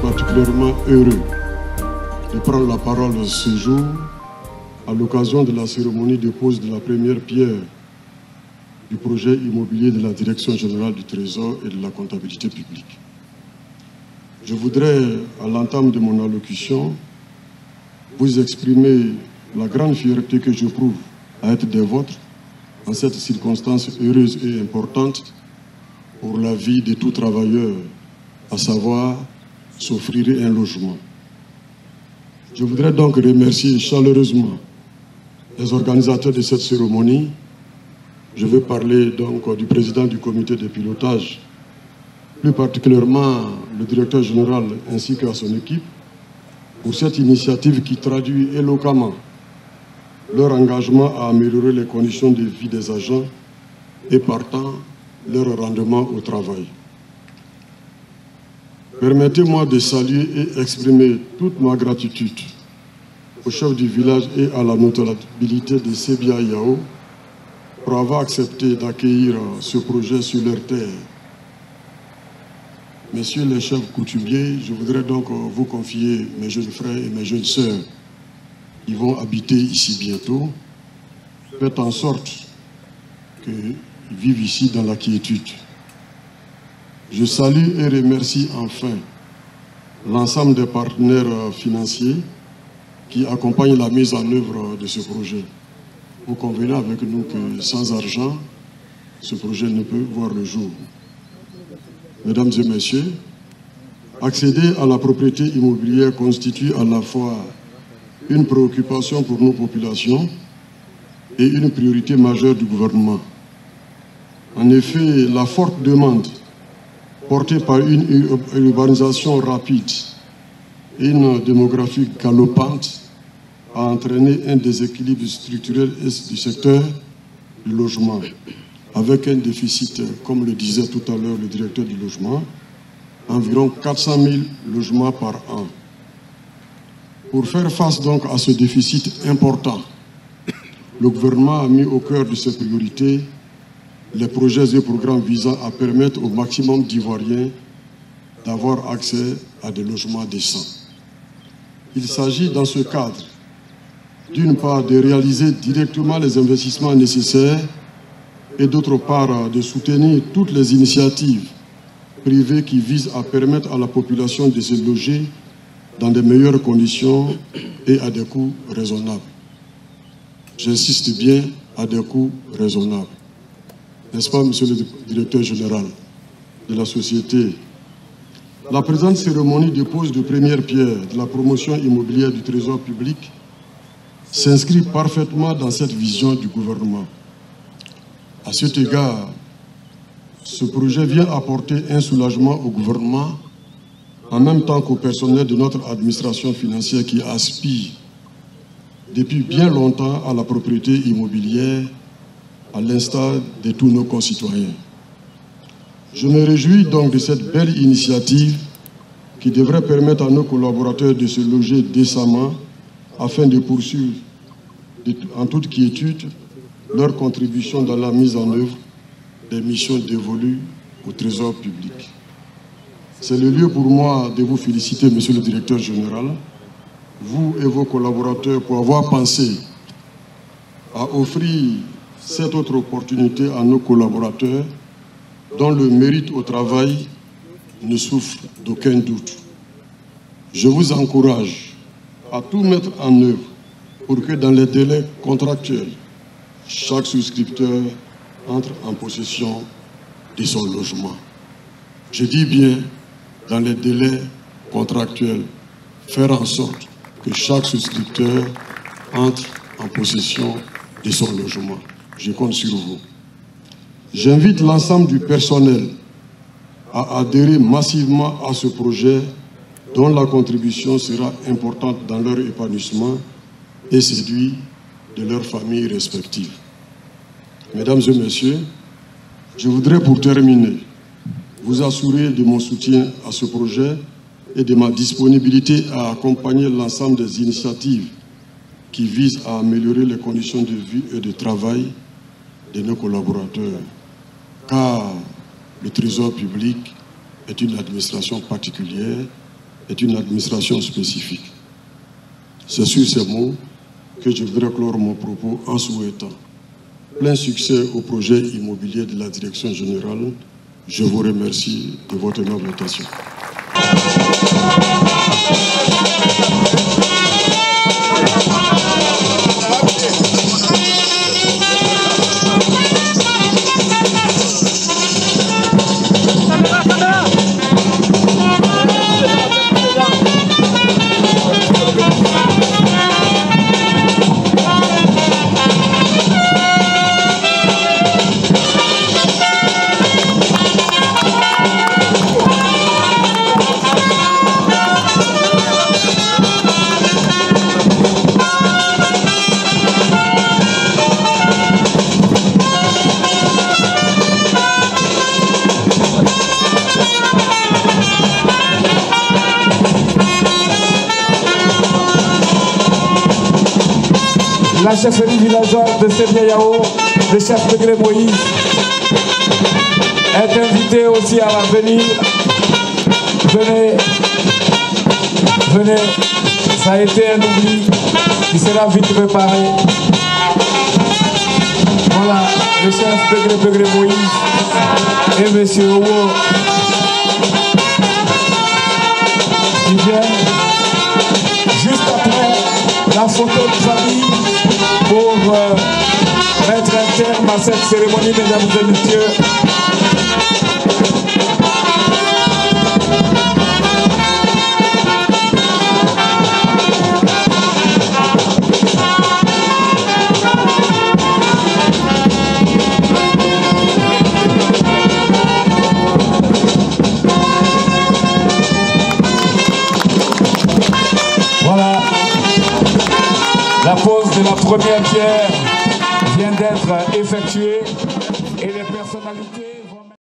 particulièrement heureux de prendre la parole ce jour à l'occasion de la cérémonie de pose de la première pierre du projet immobilier de la Direction générale du Trésor et de la comptabilité publique. Je voudrais, à l'entame de mon allocution, vous exprimer la grande fierté que j'éprouve à être des vôtres en cette circonstance heureuse et importante pour la vie de tout travailleur, à savoir s'offrir un logement. Je voudrais donc remercier chaleureusement les organisateurs de cette cérémonie. Je veux parler donc du président du comité de pilotage, plus particulièrement le directeur général ainsi qu'à son équipe, pour cette initiative qui traduit éloquemment leur engagement à améliorer les conditions de vie des agents et partant leur rendement au travail. Permettez-moi de saluer et exprimer toute ma gratitude au chef du village et à la notabilité de Sebia Yao pour avoir accepté d'accueillir ce projet sur leur terre. Messieurs les chefs coutumiers, je voudrais donc vous confier mes jeunes frères et mes jeunes sœurs qui vont habiter ici bientôt. Faites en sorte qu'ils vivent ici dans la quiétude. Je salue et remercie enfin l'ensemble des partenaires financiers qui accompagnent la mise en œuvre de ce projet. Vous convenez avec nous que sans argent, ce projet ne peut voir le jour. Mesdames et messieurs, accéder à la propriété immobilière constitue à la fois une préoccupation pour nos populations et une priorité majeure du gouvernement. En effet, la forte demande portée par une urbanisation rapide et une démographie galopante a entraîné un déséquilibre structurel du secteur du logement, avec un déficit, comme le disait tout à l'heure le directeur du logement, environ 400 000 logements par an. Pour faire face donc à ce déficit important, le gouvernement a mis au cœur de ses priorités les projets et programmes visant à permettre au maximum d'Ivoiriens d'avoir accès à des logements décents. Il s'agit dans ce cadre, d'une part, de réaliser directement les investissements nécessaires et d'autre part, de soutenir toutes les initiatives privées qui visent à permettre à la population de se loger dans de meilleures conditions et à des coûts raisonnables. J'insiste bien, à des coûts raisonnables. N'est-ce pas, monsieur le directeur général de la société? La présente cérémonie de pose de première pierre de la promotion immobilière du Trésor public s'inscrit parfaitement dans cette vision du gouvernement. À cet égard, ce projet vient apporter un soulagement au gouvernement en même temps qu'au personnel de notre administration financière qui aspire depuis bien longtemps à la propriété immobilière, à l'instar de tous nos concitoyens. Je me réjouis donc de cette belle initiative qui devrait permettre à nos collaborateurs de se loger décemment afin de poursuivre en toute quiétude leur contribution dans la mise en œuvre des missions dévolues au Trésor public. C'est le lieu pour moi de vous féliciter, monsieur le directeur général, vous et vos collaborateurs, pour avoir pensé à offrir cette autre opportunité à nos collaborateurs dont le mérite au travail ne souffre d'aucun doute. Je vous encourage à tout mettre en œuvre pour que dans les délais contractuels, chaque souscripteur entre en possession de son logement. Je dis bien dans les délais contractuels, faire en sorte que chaque souscripteur entre en possession de son logement. Je compte sur vous. J'invite l'ensemble du personnel à adhérer massivement à ce projet dont la contribution sera importante dans leur épanouissement et séduit de leurs familles respectives. Mesdames et messieurs, je voudrais pour terminer vous assurer de mon soutien à ce projet et de ma disponibilité à accompagner l'ensemble des initiatives qui visent à améliorer les conditions de vie et de travail de nos collaborateurs. Car le Trésor public est une administration particulière, est une administration spécifique. C'est sur ces mots que je voudrais clore mon propos en souhaitant plein succès au projet immobilier de la Direction générale. Je vous remercie de votre noble attention. La chefferie villageoise de Sébiayao, le chef Pégré Moïse, est invité aussi à venir. Venez, venez, ça a été un oubli qui sera vite réparé. Voilà, le chef Pégré Moïse et monsieur Owo qui viennent juste après la photo de famille pour mettre un terme à cette cérémonie, mesdames et messieurs. Voilà. La pose de la première pierre vient d'être effectuée et les personnalités...